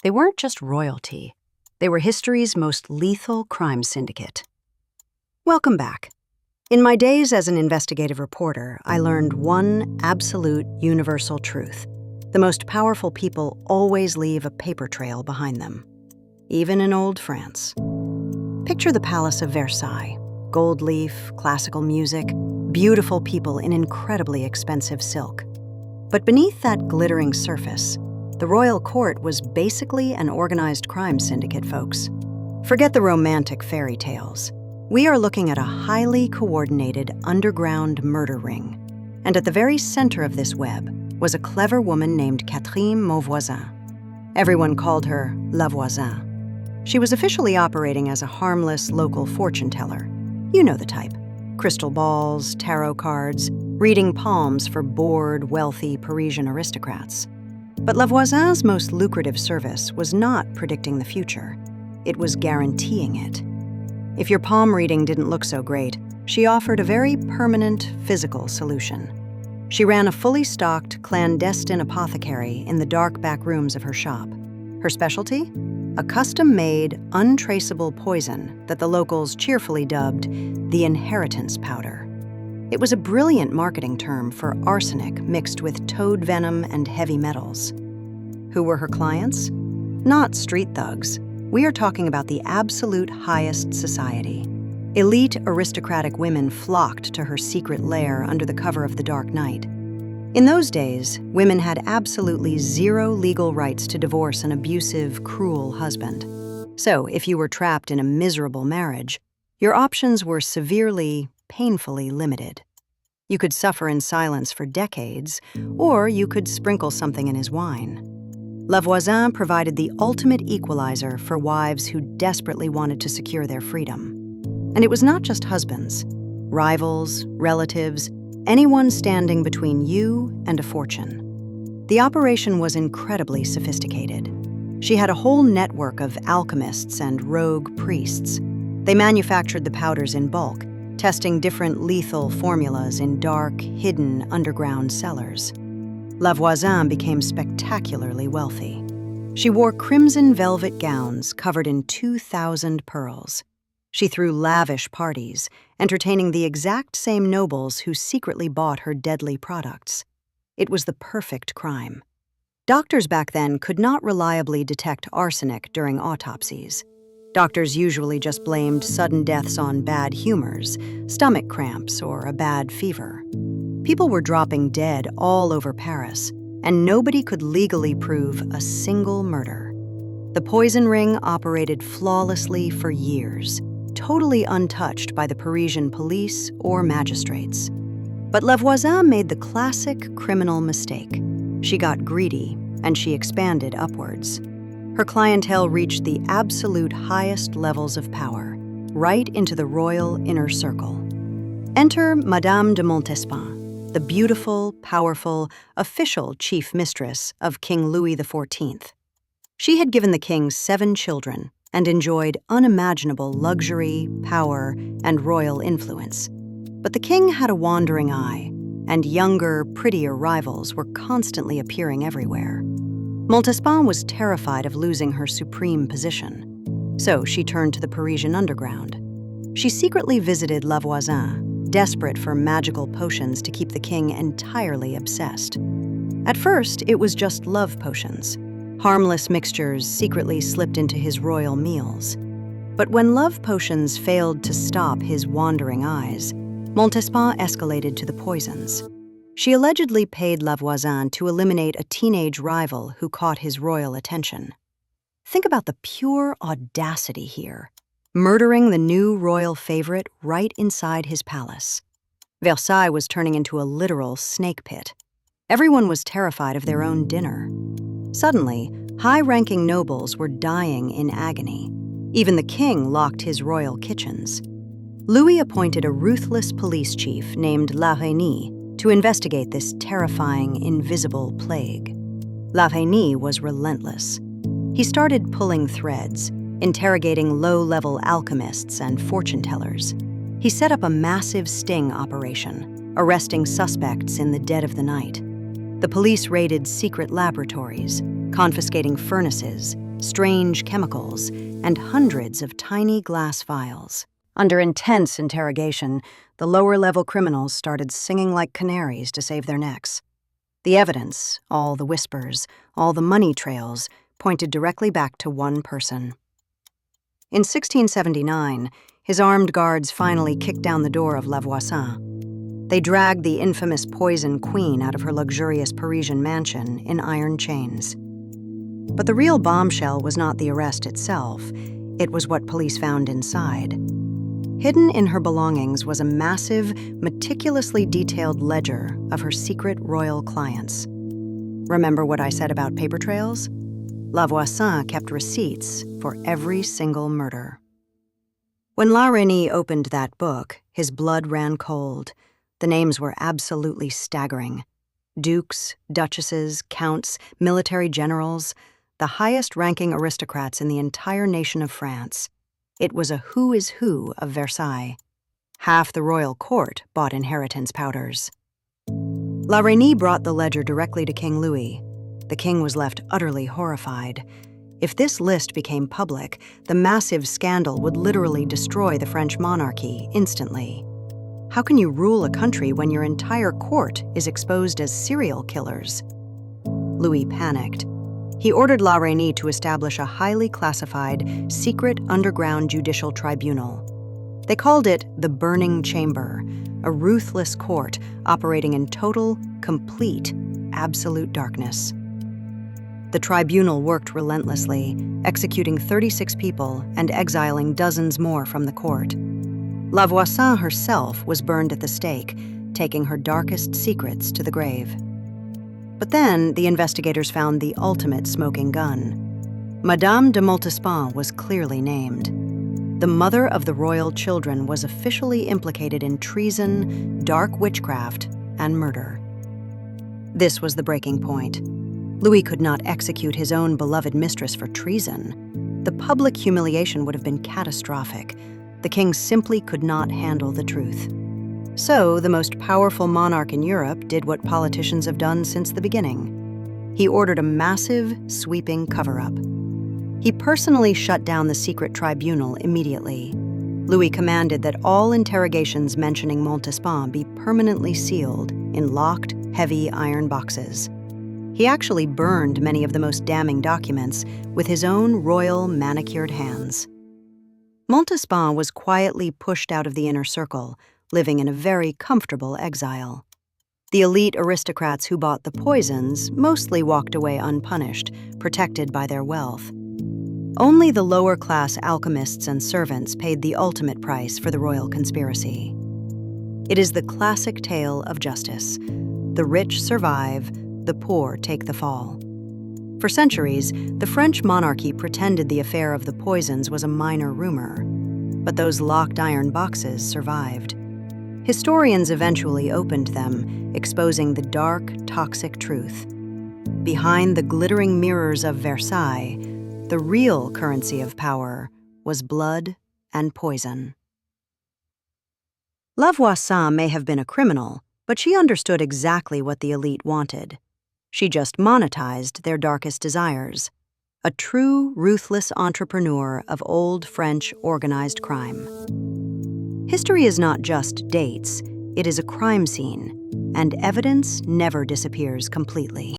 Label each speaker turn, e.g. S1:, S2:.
S1: They weren't just royalty. They were history's most lethal crime syndicate. Welcome back. In my days as an investigative reporter, I learned one absolute universal truth. The most powerful people always leave a paper trail behind them, even in old France. Picture the Palace of Versailles. Gold leaf, classical music, beautiful people in incredibly expensive silk. But beneath that glittering surface, the royal court was basically an organized crime syndicate, folks. Forget the romantic fairy tales. We are looking at a highly coordinated underground murder ring. And at the very center of this web was a clever woman named Catherine Voisin. Everyone called her La Voisin. She was officially operating as a harmless local fortune teller. You know the type. Crystal balls, tarot cards, reading palms for bored, wealthy Parisian aristocrats. But La Voisin's most lucrative service was not predicting the future. It was guaranteeing it. If your palm reading didn't look so great, she offered a very permanent physical solution. She ran a fully stocked, clandestine apothecary in the dark back rooms of her shop. Her specialty? A custom-made, untraceable poison that the locals cheerfully dubbed the inheritance powder. It was a brilliant marketing term for arsenic mixed with toad venom and heavy metals. Who were her clients? Not street thugs. We are talking about the absolute highest society. Elite aristocratic women flocked to her secret lair under the cover of the dark night. In those days, women had absolutely zero legal rights to divorce an abusive, cruel husband. So, if you were trapped in a miserable marriage, your options were severely, painfully limited. You could suffer in silence for decades, or you could sprinkle something in his wine. La Voisin provided the ultimate equalizer for wives who desperately wanted to secure their freedom. And it was not just husbands, rivals, relatives, anyone standing between you and a fortune. The operation was incredibly sophisticated. She had a whole network of alchemists and rogue priests. They manufactured the powders in bulk, testing different lethal formulas in dark, hidden underground cellars. La Voisin became spectacularly wealthy. She wore crimson velvet gowns covered in 2,000 pearls. She threw lavish parties, entertaining the exact same nobles who secretly bought her deadly products. It was the perfect crime. Doctors back then could not reliably detect arsenic during autopsies. Doctors usually just blamed sudden deaths on bad humors, stomach cramps, or a bad fever. People were dropping dead all over Paris, and nobody could legally prove a single murder. The poison ring operated flawlessly for years, totally untouched by the Parisian police or magistrates. But La Voisin made the classic criminal mistake. She got greedy, and she expanded upwards. Her clientele reached the absolute highest levels of power, right into the royal inner circle. Enter Madame de Montespan, the beautiful, powerful, official chief mistress of King Louis XIV. She had given the king 7 children and enjoyed unimaginable luxury, power, and royal influence. But the king had a wandering eye, and younger, prettier rivals were constantly appearing everywhere. Montespan was terrified of losing her supreme position, so she turned to the Parisian underground. She secretly visited La Voisin, desperate for magical potions to keep the king entirely obsessed. At first, it was just love potions. Harmless mixtures secretly slipped into his royal meals. But when love potions failed to stop his wandering eyes, Montespan escalated to the poisons. She allegedly paid La Voisin to eliminate a teenage rival who caught his royal attention. Think about the pure audacity here, murdering the new royal favorite right inside his palace. Versailles was turning into a literal snake pit. Everyone was terrified of their own dinner. Suddenly, high-ranking nobles were dying in agony. Even the king locked his royal kitchens. Louis appointed a ruthless police chief named La Reynie to investigate this terrifying, invisible plague. La Reynie was relentless. He started pulling threads, interrogating low-level alchemists and fortune-tellers. He set up a massive sting operation, arresting suspects in the dead of the night. The police raided secret laboratories, confiscating furnaces, strange chemicals, and hundreds of tiny glass vials. Under intense interrogation, the lower-level criminals started singing like canaries to save their necks. The evidence, all the whispers, all the money trails, pointed directly back to one person. In 1679, his armed guards finally kicked down the door of La Voisin. They dragged the infamous Poison Queen out of her luxurious Parisian mansion in iron chains. But the real bombshell was not the arrest itself. It was what police found inside. Hidden in her belongings was a massive, meticulously detailed ledger of her secret royal clients. Remember what I said about paper trails? La Voisin kept receipts for every single murder. When La Reynie opened that book, his blood ran cold. The names were absolutely staggering. Dukes, duchesses, counts, military generals, the highest-ranking aristocrats in the entire nation of France. It was a who is who of Versailles. Half the royal court bought inheritance powders. La Reynie brought the ledger directly to King Louis. The king was left utterly horrified. If this list became public, the massive scandal would literally destroy the French monarchy instantly. How can you rule a country when your entire court is exposed as serial killers? Louis panicked. He ordered La Reynie to establish a highly classified, secret underground judicial tribunal. They called it the Burning Chamber, a ruthless court operating in total, complete, absolute darkness. The tribunal worked relentlessly, executing 36 people and exiling dozens more from the court. La Voisin herself was burned at the stake, taking her darkest secrets to the grave. But then the investigators found the ultimate smoking gun. Madame de Montespan was clearly named. The mother of the royal children was officially implicated in treason, dark witchcraft, and murder. This was the breaking point. Louis could not execute his own beloved mistress for treason. The public humiliation would have been catastrophic. The king simply could not handle the truth. So, the most powerful monarch in Europe did what politicians have done since the beginning. He ordered a massive, sweeping cover-up. He personally shut down the secret tribunal immediately. Louis commanded that all interrogations mentioning Montespan be permanently sealed in locked, heavy iron boxes. He actually burned many of the most damning documents with his own royal manicured hands. Montespan was quietly pushed out of the inner circle, living in a very comfortable exile. The elite aristocrats who bought the poisons mostly walked away unpunished, protected by their wealth. Only the lower-class alchemists and servants paid the ultimate price for the royal conspiracy. It is the classic tale of justice. The rich survive, the poor take the fall. For centuries, the French monarchy pretended the affair of the poisons was a minor rumor, but those locked iron boxes survived. Historians eventually opened them, exposing the dark, toxic truth. Behind the glittering mirrors of Versailles, the real currency of power was blood and poison. La Voisin may have been a criminal, but she understood exactly what the elite wanted. She just monetized their darkest desires. A true, ruthless entrepreneur of old French organized crime. History is not just dates, it is a crime scene, and evidence never disappears completely.